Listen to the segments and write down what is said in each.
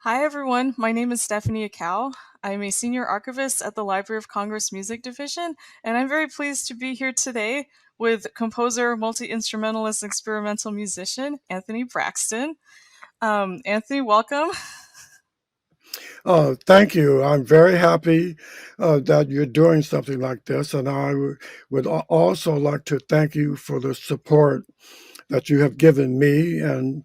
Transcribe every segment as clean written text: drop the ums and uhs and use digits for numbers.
Hi, everyone. My name is Stephanie Acau. I'm a senior archivist at the Library of Congress Music Division, and I'm very pleased to be here today with composer, multi instrumentalist, experimental musician Anthony Braxton. Anthony, welcome. Thank you. I'm very happy that you're doing something like this. And I would also like to thank you for the support that you have given me and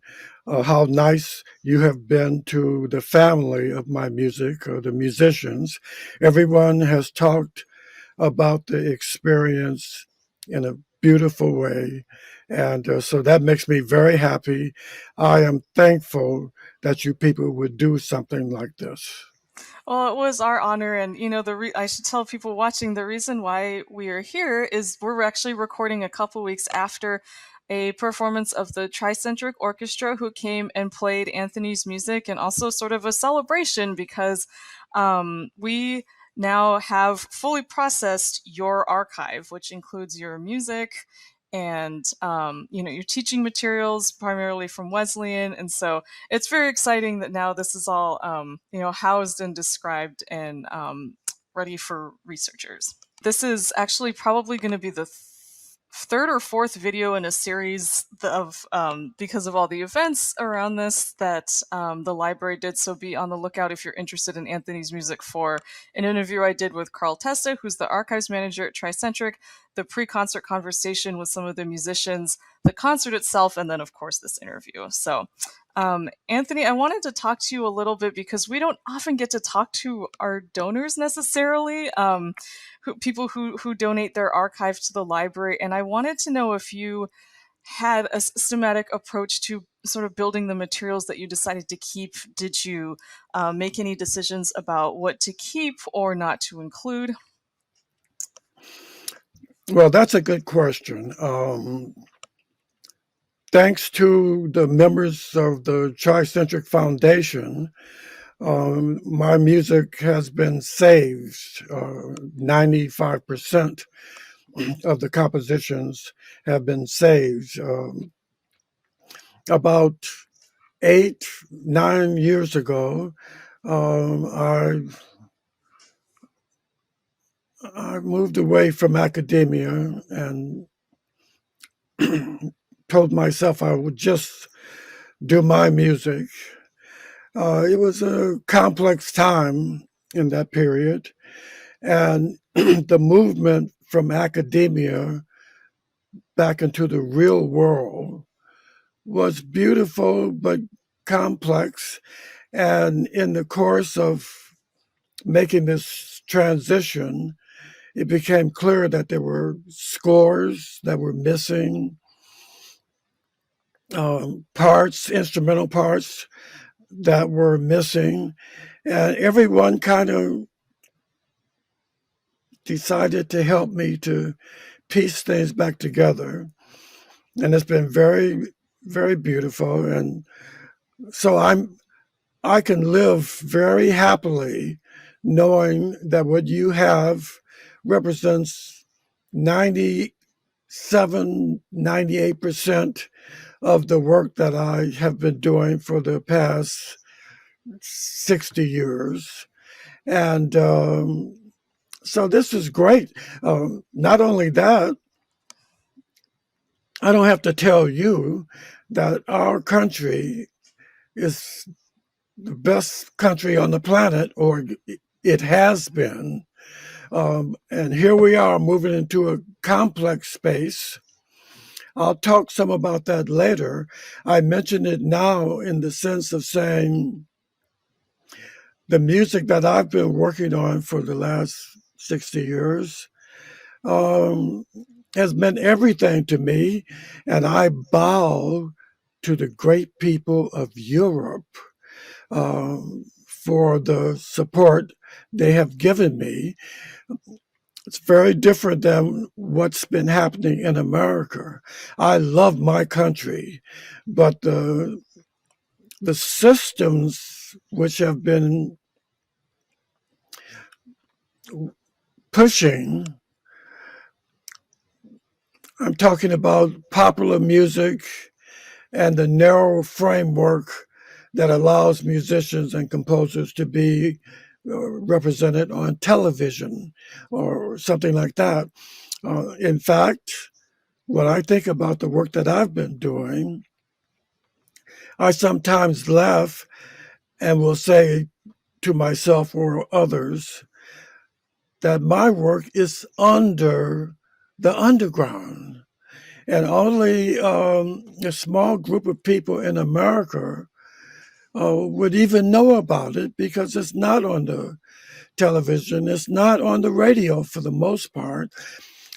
how nice you have been to the family of my music, the musicians. Everyone has talked about the experience in a beautiful way. And so that makes me very happy. I am thankful that you people would do something like this. Well, it was our honor, and I should tell people watching the reason why we are here is we're actually recording a couple weeks after a performance of the Tricentric Orchestra, who came and played Anthony's music, and also sort of a celebration because we now have fully processed your archive, which includes your music and your teaching materials primarily from Wesleyan, and so it's very exciting that now this is all housed and described and ready for researchers. This is actually probably going to be the third or fourth video in a series of because of all the events around this that the library did. So be on the lookout if you're interested in Anthony's music for an interview I did with Carl Testa, who's the archives manager at Tricentric, the pre-concert conversation with some of the musicians, the concert itself, and then of course this interview. So Anthony, I wanted to talk to you a little bit because we don't often get to talk to our donors necessarily, people who donate their archive to the library. And I wanted to know if you had a systematic approach to sort of building the materials that you decided to keep. Did you make any decisions about what to keep or not to include? Well, that's a good question. Thanks to the members of the Tricentric Foundation, my music has been saved. 95% of the compositions have been saved. About 8, 9 years ago, I moved away from academia and told myself I would just do my music. It was a complex time in that period, and the movement from academia back into the real world was beautiful but complex. And in the course of making this transition, it became clear that there were scores that were missing, parts, instrumental parts that were missing, and everyone kind of decided to help me to piece things back together. And it's been very, very beautiful. And so I can live very happily knowing that what you have represents 97, 98% of the work that I have been doing for the past 60 years. And so this is great. Not only that, I don't have to tell you that our country is the best country on the planet, or it has been. And here we are moving into a complex space. I'll talk some about that later. I mention it now in the sense of saying the music that I've been working on for the last 60 years um, has meant everything to me. And I bow to the great people of Europe for the support they have given me. It's very different than what's been happening in America. I love my country, but the systems which have been pushing, I'm talking about popular music and the narrow framework that allows musicians and composers to be represented on television or something like that. In fact, when I think about the work that I've been doing, I sometimes laugh and will say to myself or others that my work is under the underground. And only a small group of people in America would even know about it because it's not on the television, it's not on the radio for the most part.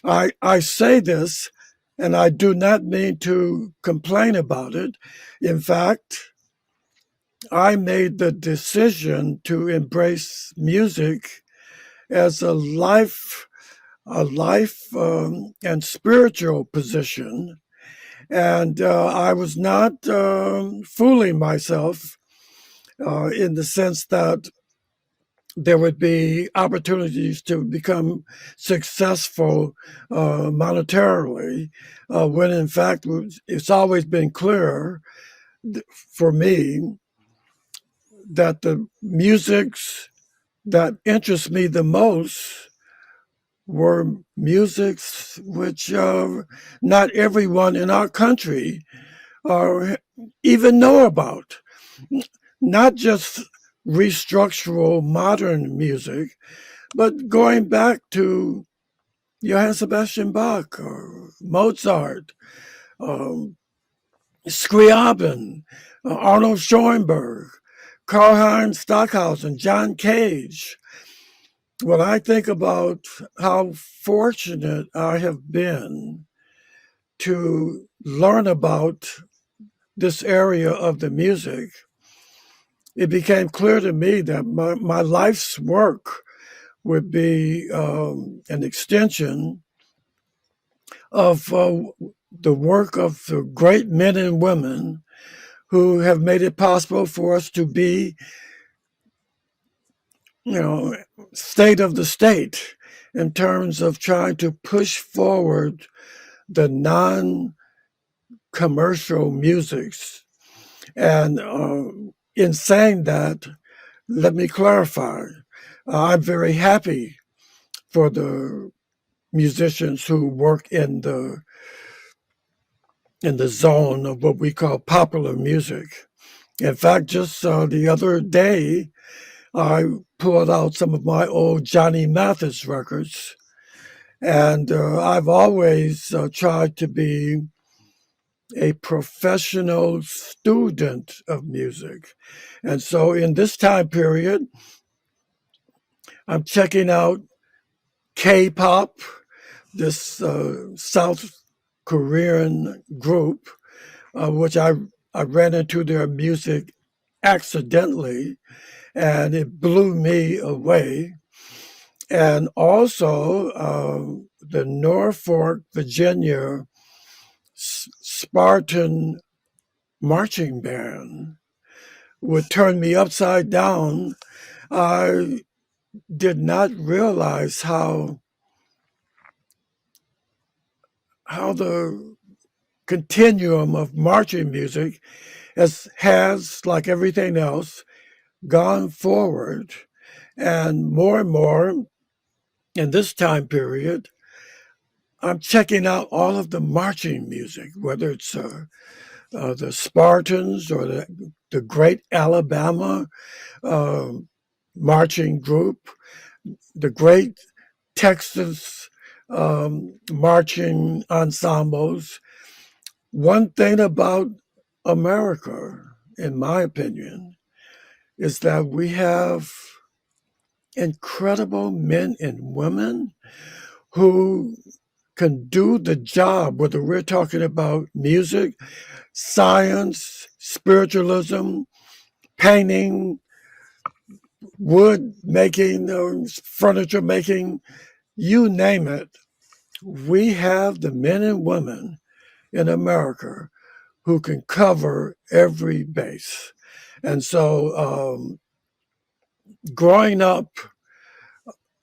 I say this, and I do not mean to complain about it. In fact, I made the decision to embrace music as a life and spiritual position, and I was not fooling myself in the sense that there would be opportunities to become successful monetarily, when in fact it's always been clear for me that the musics that interest me the most were musics which not everyone in our country even know about. Not just restructural modern music, but going back to Johann Sebastian Bach or Mozart, um, Scriabin, Arnold Schoenberg, Karlheinz Stockhausen, John Cage. When I think about how fortunate I have been to learn about this area of the music, it became clear to me that my life's work would be an extension of the work of the great men and women who have made it possible for us to be, state of the state in terms of trying to push forward the non-commercial musics. And in saying that, let me clarify. I'm very happy for the musicians who work in the zone of what we call popular music. In fact, just the other day, I pulled out some of my old Johnny Mathis records, and I've always tried to be a professional student of music. And so in this time period, I'm checking out K-pop, this South Korean group, which I ran into their music accidentally, and it blew me away. And also the Norfolk, Virginia Spartan Marching Band would turn me upside down. I did not realize how the continuum of marching music has, like everything else, gone forward. And more in this time period, I'm checking out all of the marching music, whether it's the Spartans or the Great Alabama uh, Marching Group, the Great Texas marching ensembles. One thing about America, in my opinion, is that we have incredible men and women who can do the job, whether we're talking about music, science, spiritualism, painting, wood making, furniture making, you name it. We have the men and women in America who can cover every base. And so growing up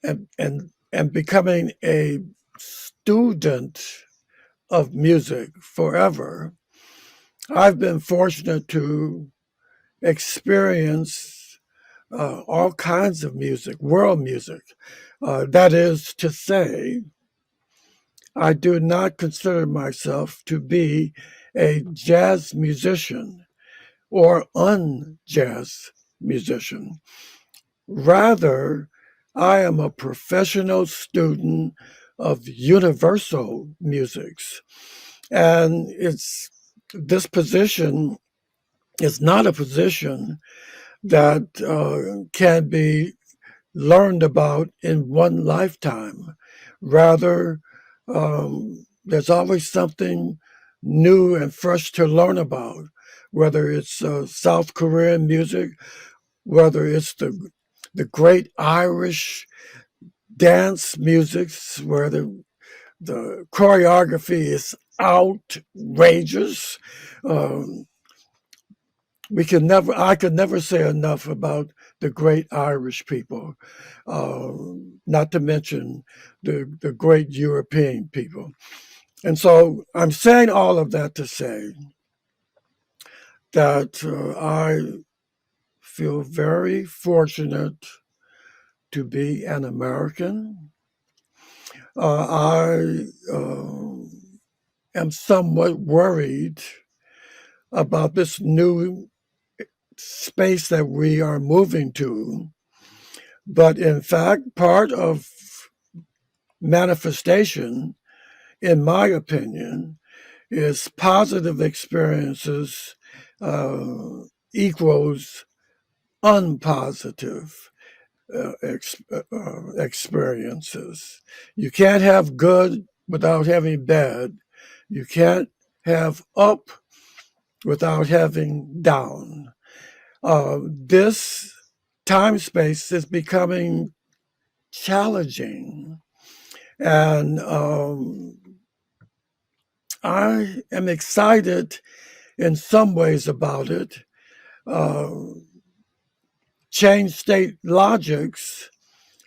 and becoming a student of music forever, I've been fortunate to experience all kinds of music, world music. That is to say, I do not consider myself to be a jazz musician or un-jazz musician. Rather, I am a professional student of universal musics. And it's this position is not a position that can be learned about in one lifetime. Rather, there's always something new and fresh to learn about, whether it's South Korean music, whether it's the great Irish dance musics, where the choreography is outrageous. Um, I could never say enough about the great Irish people, uh, not to mention the great European people. And so I'm saying all of that to say that I feel very fortunate to be an American. I am somewhat worried about this new space that we are moving to. But in fact, part of manifestation, in my opinion, is positive experiences equals unpositive experiences. You can't have good without having bad. You can't have up without having down. This time space is becoming challenging, and I am excited in some ways about it. Uh, Change state logics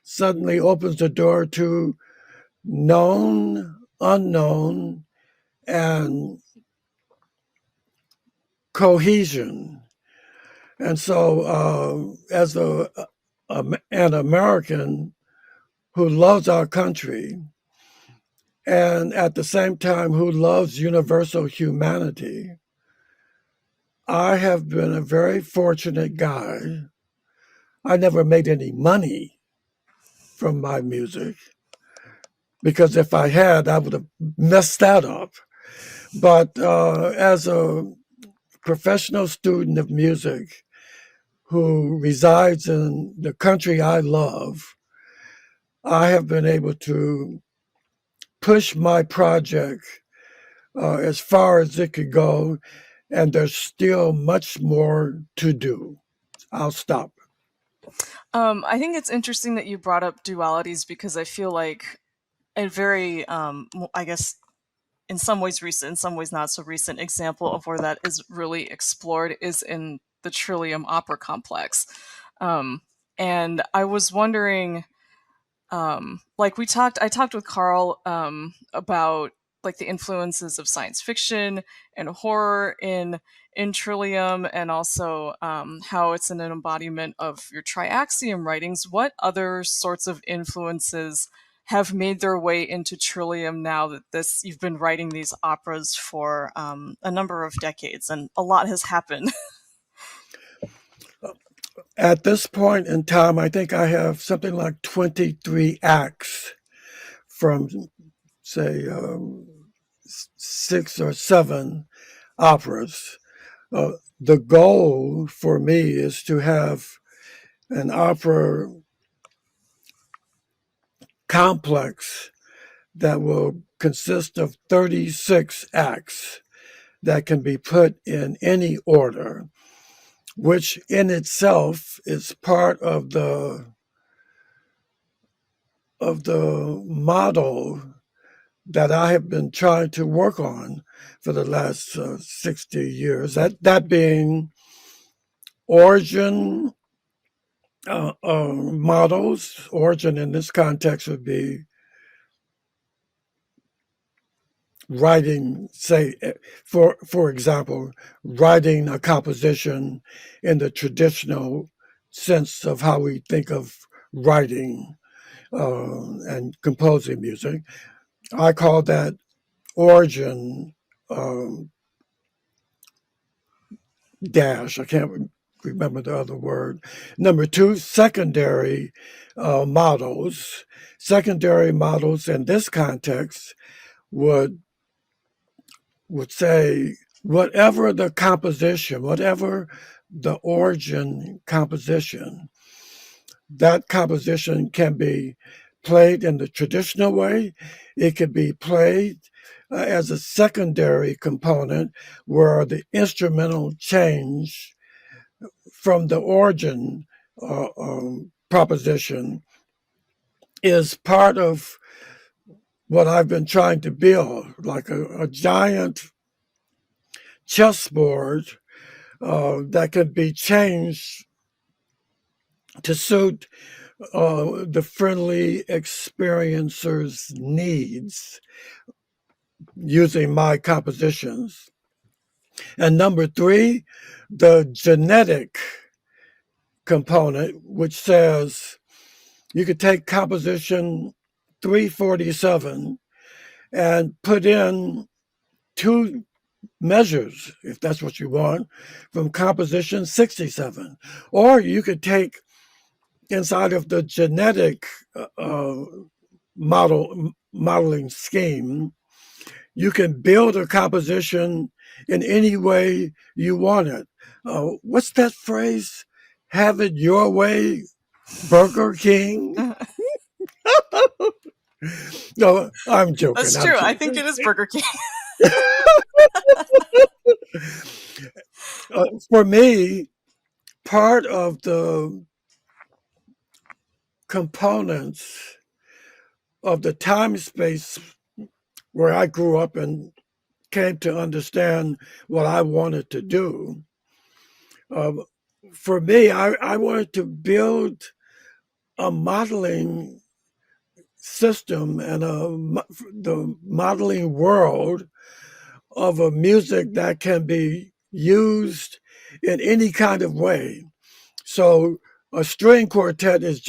suddenly opens the door to known, unknown, and cohesion. And so, as an American who loves our country and at the same time who loves universal humanity, I have been a very fortunate guy. I never made any money from my music because if I had, I would have messed that up. But as a professional student of music who resides in the country I love, I have been able to push my project as far as it could go, and there's still much more to do. I'll stop. I think it's interesting that you brought up dualities because I feel like a very, I guess, in some ways recent, in some ways not so recent example of where that is really explored is in the Trillium Opera Complex. Um, and I was wondering, like I talked with Carl about like the influences of science fiction and horror in Trillium, and also how it's an embodiment of your Triaxiom writings. What other sorts of influences have made their way into Trillium now that this you've been writing these operas for a number of decades, and a lot has happened? At this point in time, I think I have something like 23 acts from, say, 6 or 7 operas. The goal for me is to have an opera complex that will consist of 36 acts that can be put in any order, which in itself is part of the model that I have been trying to work on for the last 60 years. That being origin models. Origin in this context would be writing, say, for example, writing a composition in the traditional sense of how we think of writing and composing music. I call that origin um, dash. I can't remember the other word. Number two, secondary models. Secondary models in this context would say whatever the composition, whatever the origin composition, that composition can be played in the traditional way. It could be played as a secondary component where the instrumental change from the origin proposition is part of what I've been trying to build, like a giant chessboard that can be changed to suit the friendly experiencer's needs using my compositions. And number three, the genetic component, which says you could take composition 347 and put in two measures, if that's what you want, from composition 67. Or you could take inside of the genetic modeling scheme, you can build a composition in any way you want it. What's that phrase? Have it your way, Burger King? No, I'm joking. That's true. I think it is Burger King. For me, part of the components of the time space where I grew up and came to understand what I wanted to do, for me, I wanted to build a modeling system and the modeling world of a music that can be used in any kind of way. So a string quartet is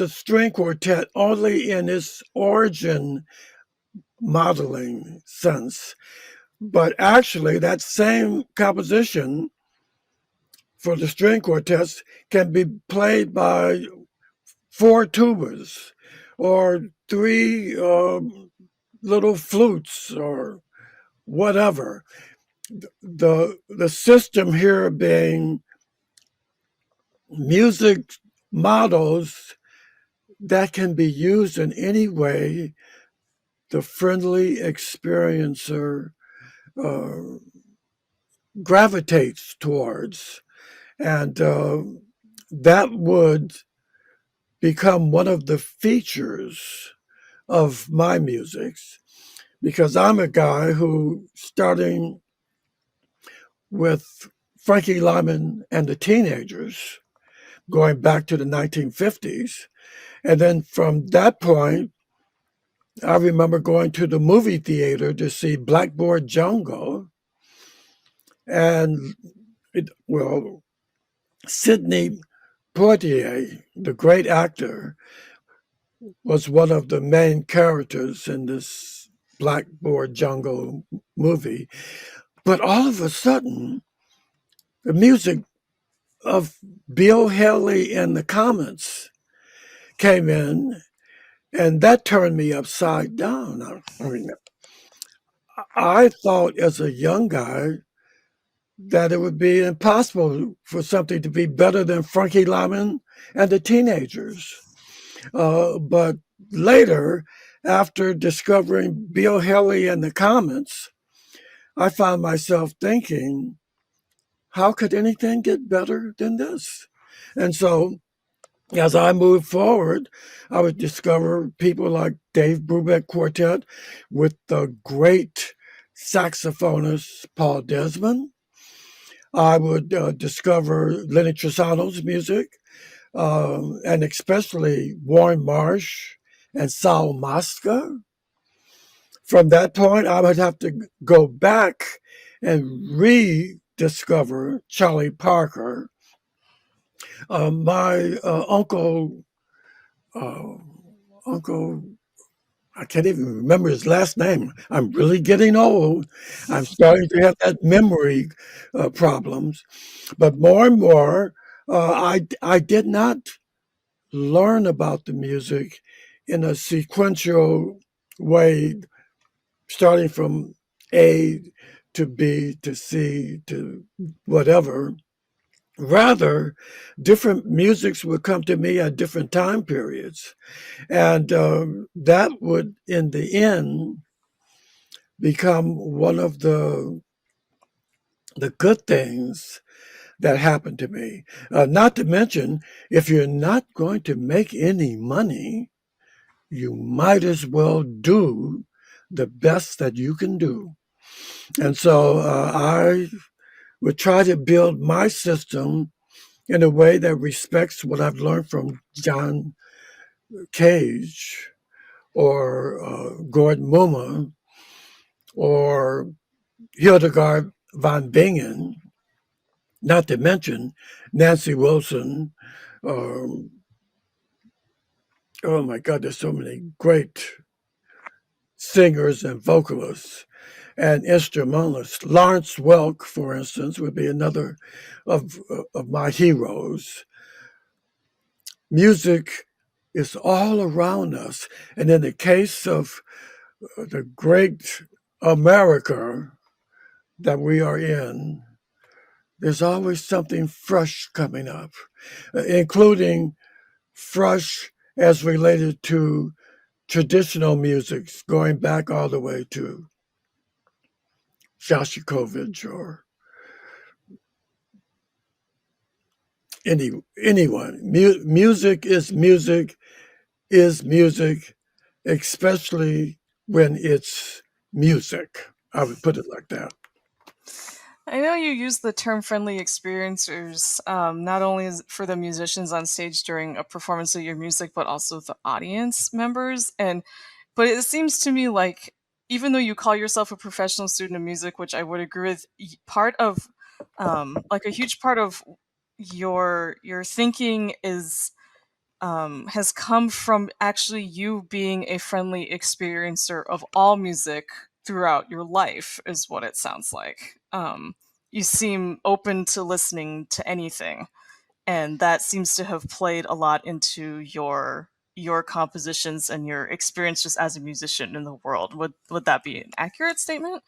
a string quartet only in its origin modeling sense. But actually, that same composition for the string quartets can be played by four tubas or three little flutes or whatever. The system here being music models that can be used in any way the friendly experiencer gravitates towards. And that would become one of the features of my music, because I'm a guy who, starting with Frankie Lyman and the Teenagers, going back to the 1950s, and then from that point, I remember going to the movie theater to see Blackboard Jungle, and Sidney Poitier, the great actor, was one of the main characters in this Blackboard Jungle movie. But all of a sudden, the music of Bill Haley and the Comets came in, and that turned me upside down. I mean, I thought as a young guy that it would be impossible for something to be better than Frankie Lyman and the Teenagers. But later, after discovering Bill Haley and the Comets, I found myself thinking, how could anything get better than this? And so as I moved forward, I would discover people like Dave Brubeck Quartet with the great saxophonist Paul Desmond. I would discover Lenny Tristano's music, and especially Warren Marsh and Sal Mosca. from that point, I would have to go back and rediscover Charlie Parker. My uh, uncle, I can't even remember his last name. I'm really getting old. I'm starting to have that memory problems. But more and more, I did not learn about the music in a sequential way, starting from A to B to C to whatever. Rather, different musics would come to me at different time periods. And that would, in the end, become one of the good things that happened to me. Not to mention, if you're not going to make any money, you might as well do the best that you can do. And so I would try to build my system in a way that respects what I've learned from John Cage or Gordon Muma or Hildegard von Bingen, not to mention Nancy Wilson. Um, oh my God, there's so many great singers and vocalists and instrumentalists. Lawrence Welk, for instance, would be another of my heroes. Music is all around us. And in the case of the great America that we are in, there's always something fresh coming up, including fresh as related to traditional musics, going back all the way to Shostakovich or anyone. Music is music, especially when it's music. I would put it like that. I know you use the term friendly experiencers, not only for the musicians on stage during a performance of your music, but also the audience members. But it seems to me like, even though you call yourself a professional student of music, which I would agree with, part of, like a huge part of your thinking is has come from actually you being a friendly experiencer of all music throughout your life, is what it sounds like. You seem open to listening to anything, and that seems to have played a lot into your compositions and your experience just as a musician in the world. Would that be an accurate statement?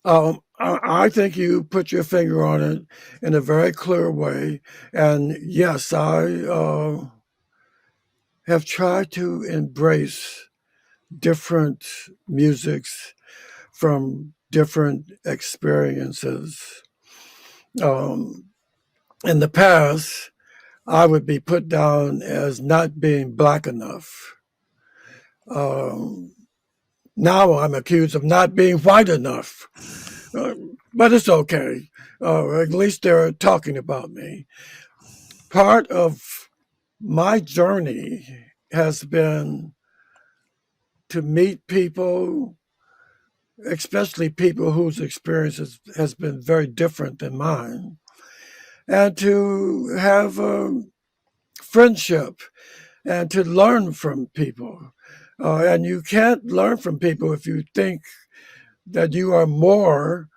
I think you put your finger on it in a very clear way. And yes, I have tried to embrace different musics from different experiences. Um, in the past, I would be put down as not being black enough. Um, Now I'm accused of not being white enough. But it's okay. At least they're talking about me. Part of my journey has been to meet people, especially people whose experiences has been very different than mine, and to have friendship and to learn from people. And you can't learn from people if you think that you are more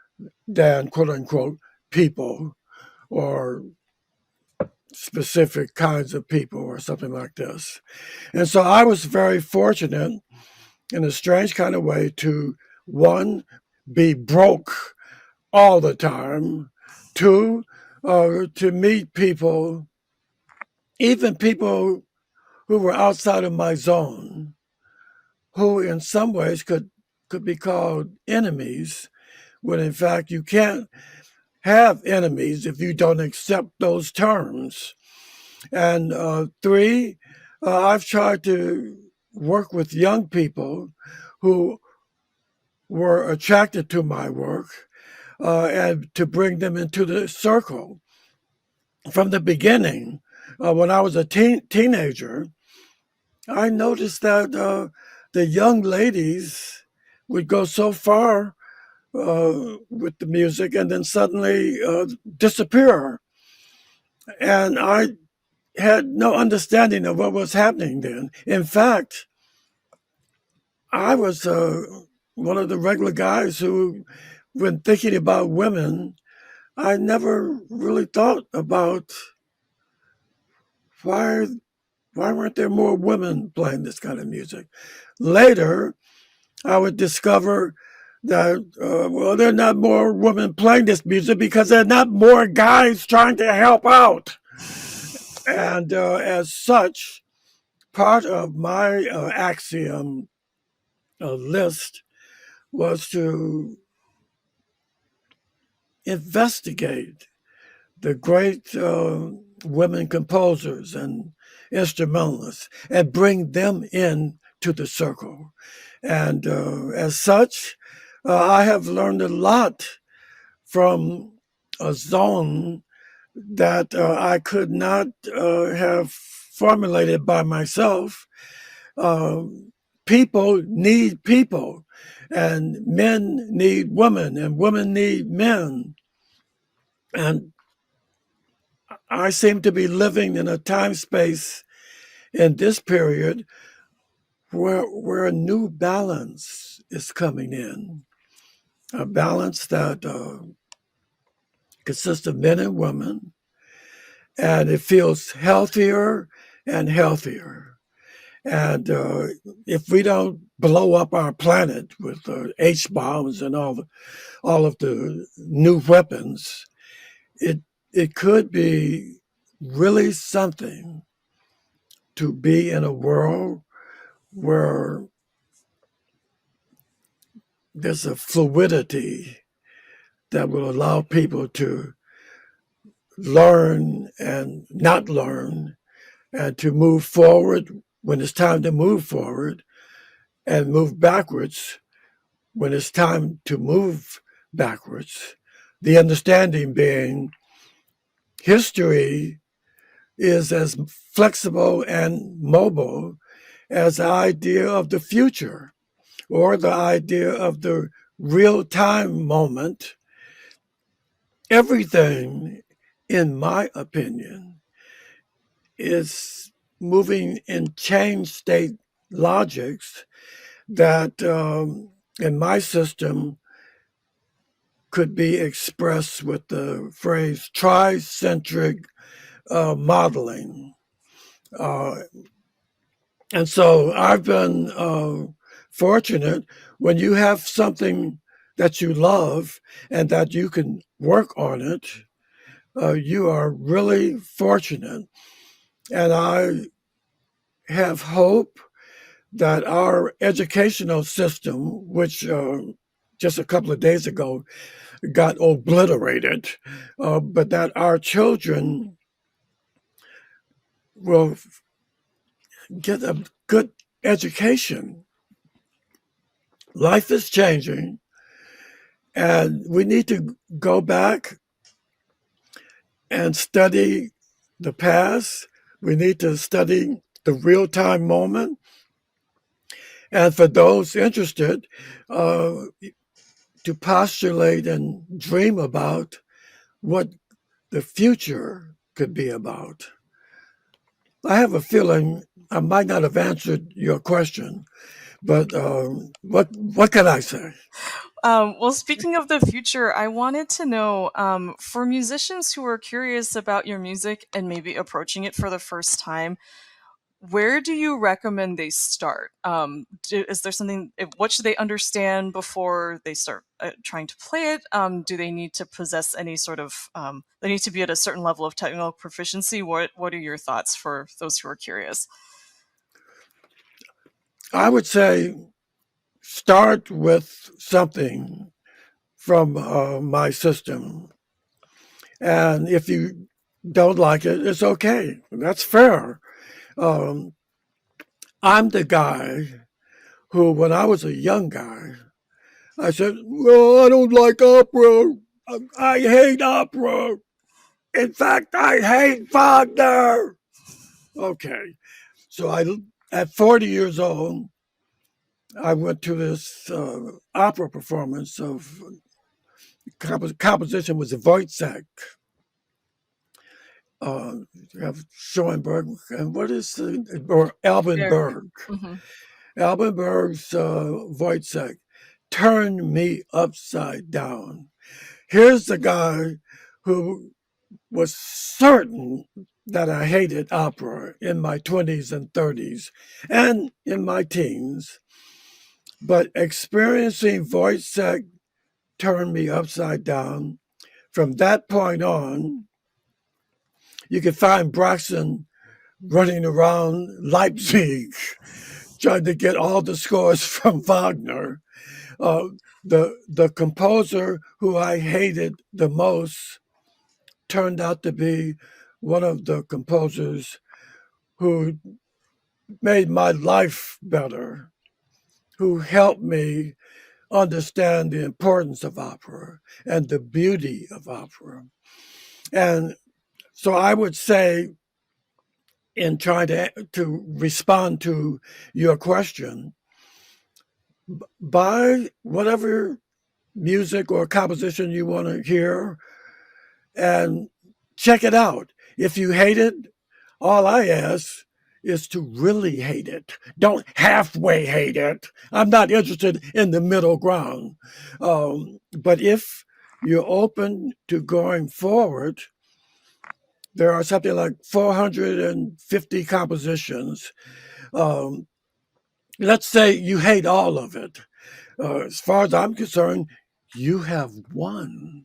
than quote unquote people or specific kinds of people or something like this. And so I was very fortunate in a strange kind of way to one, be broke all the time, two, to meet people, even people who were outside of my zone, who in some ways could be called enemies, when in fact you can't have enemies if you don't accept those terms. And three, I've tried to work with young people who were attracted to my work and to bring them into the circle. From the beginning, when I was a teenager, I noticed that the young ladies would go so far with the music and then suddenly disappear. And I had no understanding of what was happening then. In fact, I was one of the regular guys who, when thinking about women, I never really thought about why why weren't there more women playing this kind of music. Later, I would discover that well, there are not more women playing this music because there are not more guys trying to help out. And as such, part of my axiom list was to investigate the great women composers and instrumentalists and bring them in to the circle. And as such, I have learned a lot from a zone that I could not have formulated by myself. Uh, People need people, and men need women, and women need men. And I seem to be living in a time space in this period where a new balance is coming in, a balance that consists of men and women, and it feels healthier and healthier. And if we don't blow up our planet with H bombs and all of the new weapons, it it could be really something to be in a world where there's a fluidity that will allow people to learn and not learn, and to move forward when it's time to move forward, and move backwards when it's time to move backwards. The understanding being history is as flexible and mobile as the idea of the future or the idea of the real time moment. Everything, in my opinion, is moving in change state logics that, in my system, could be expressed with the phrase tricentric modeling. Uh, and so I've been fortunate when you have something that you love and that you can work on it, you are really fortunate. And I have hope that our educational system, which just a couple of days ago got obliterated, but that our children will get a good education. Life is changing, and we need to go back and study the past. We need to study the real time moment. And for those interested, to postulate and dream about what the future could be about. I have a feeling I might not have answered your question, but what can I say? Well, speaking of the future, I wanted to know, for musicians who are curious about your music and maybe approaching it for the first time, where do you recommend they start? Is there something? What should they understand before they start trying to play it? Do they need to possess any sort of? They need to be at a certain level of technical proficiency. What are your thoughts for those who are curious? I would say start with something from my system. And if you don't like it, it's okay. That's fair. Um, I'm the guy who, when I was a young guy, I said, well, I don't like opera. I hate opera. In fact, I hate Wagner. Okay. So at 40 years old, I went to this opera performance of composition was Wojciech. You have Schoenberg, and what is or Alban Berg. Berg. Hmm. Alban Berg's Wojciech turned me upside down. Here's the guy who was certain that I hated opera in my 20s and 30s and in my teens, but experiencing Wojciech turned me upside down. From that point on, you can find Braxton running around Leipzig trying to get all the scores from Wagner. Uh, the composer who I hated the most turned out to be one of the composers who made my life better, who helped me understand the importance of opera and the beauty of opera. And so I would say, in trying to respond to your question, buy whatever music or composition you want to hear and check it out. If you hate it, all I ask is to really hate it. Don't halfway hate it. I'm not interested in the middle ground. But if you're open to going forward, there are something like 450 compositions. Um, let's say you hate all of it. As far as I'm concerned, you have won.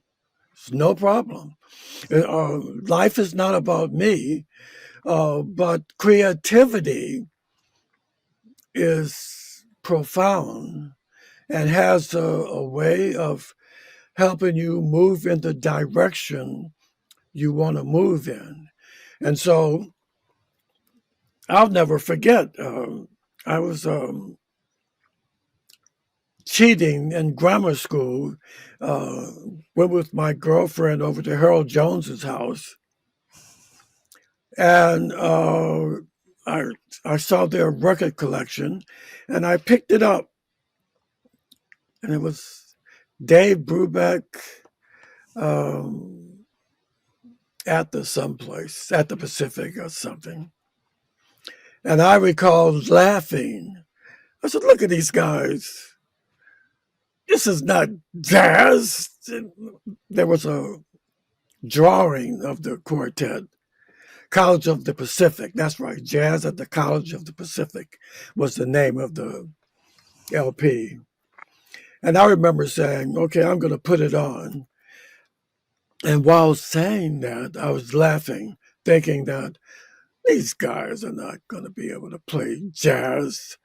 It's no problem. Life is not about me, but creativity is profound and has a way of helping you move in the direction you want to move in. And so I'll never forget, I was cheating in grammar school, uh, went with my girlfriend over to Harold Jones's house, and I I saw their record collection, and I picked it up, and it was Dave Brubeck um, at the someplace at the Pacific or something, and I recall laughing. I said, "Look at these guys. This is not jazz." There was a drawing of the quartet, College of the Pacific. That's right, Jazz at the College of the Pacific was the name of the LP. And I remember saying, okay, I'm going to put it on. And while saying that, I was laughing, thinking that these guys are not going to be able to play jazz.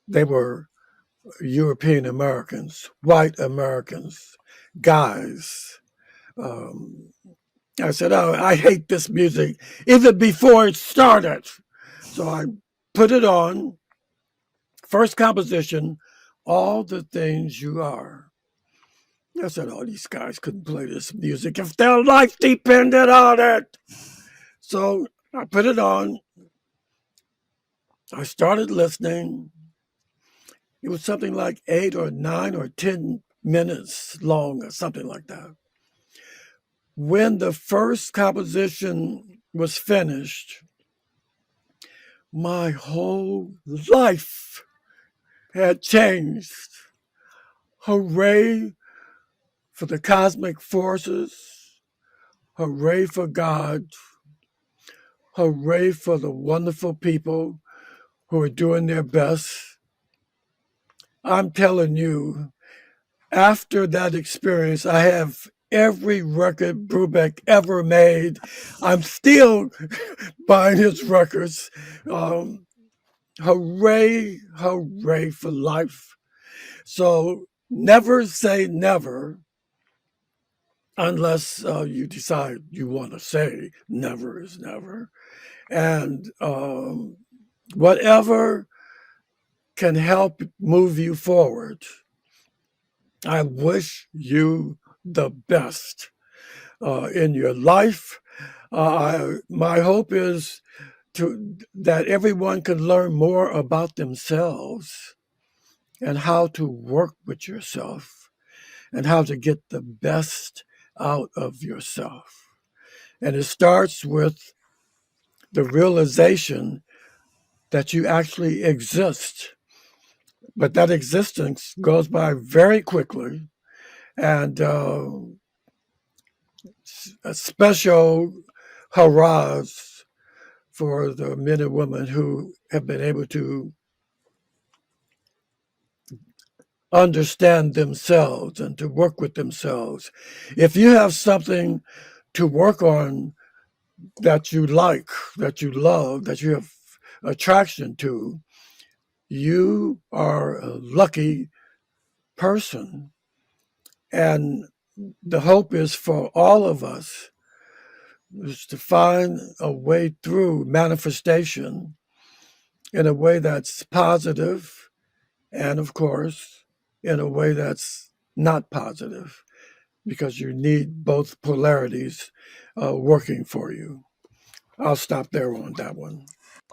They were European Americans, white Americans, guys. Um, I said, oh, I hate this music even before it started. So I put it on. First composition, All the Things You Are. I said, oh, these guys couldn't play this music if their life depended on it. So I put it on. I started listening. It was something like 8 or 9 or 10 minutes long or something like that. When the first composition was finished, my whole life had changed. Hooray for the cosmic forces. Hooray for God. Hooray for the wonderful people who are doing their best. I'm telling you, after that experience, I have every record Brubeck ever made. I'm still buying his records. Hooray, hooray for life. So never say never unless you decide you want to say never is never. And whatever can help move you forward, I wish you the best in your life. My hope is that everyone can learn more about themselves and how to work with yourself and how to get the best out of yourself. And it starts with the realization that you actually exist. But that existence goes by very quickly. And a special hurrahs for the men and women who have been able to understand themselves and to work with themselves. If you have something to work on that you like, that you love, that you have attraction to, you are a lucky person. And the hope is for all of us is to find a way through manifestation in a way that's positive and, of course, in a way that's not positive because you need both polarities working for you. I'll stop there on that one.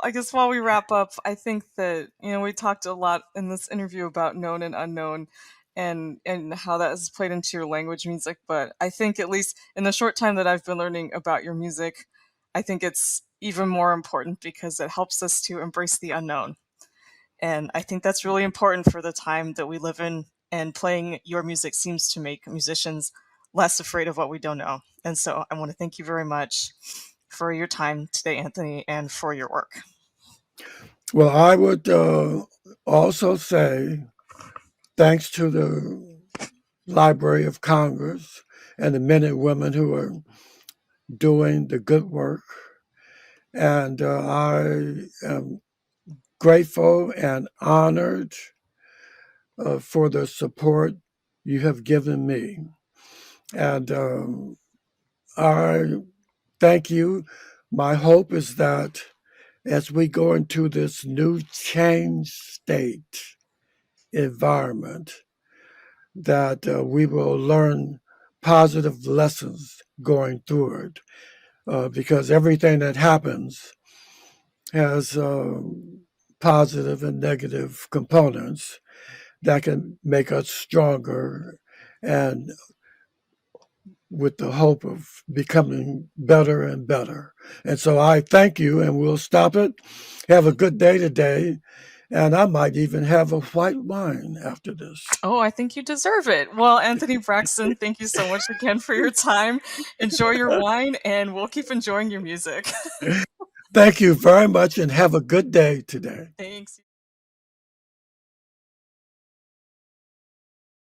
I guess while we wrap up, I think that we talked a lot in this interview about known and unknown, and how that has played into your language music. But I think at least in the short time that I've been learning about your music, I think it's even more important because it helps us to embrace the unknown. And I think that's really important for the time that we live in. And playing your music seems to make musicians less afraid of what we don't know. And so I want to thank you very much for your time today, Anthony, and for your work. Well, I would also say thanks to the Library of Congress and the men and women who are doing the good work. And I am grateful and honored for the support you have given me. And I thank you. My hope is that as we go into this new change state environment, that we will learn positive lessons going through it. Because everything that happens has positive and negative components that can make us stronger and with the hope of becoming better and better. And so I thank you, and we'll stop it. Have a good day today. And I might even have a white wine after this. Oh, I think you deserve it. Well, Anthony Braxton, thank you so much again for your time. Enjoy your wine, and we'll keep enjoying your music. Thank you very much, and have a good day today. Thanks.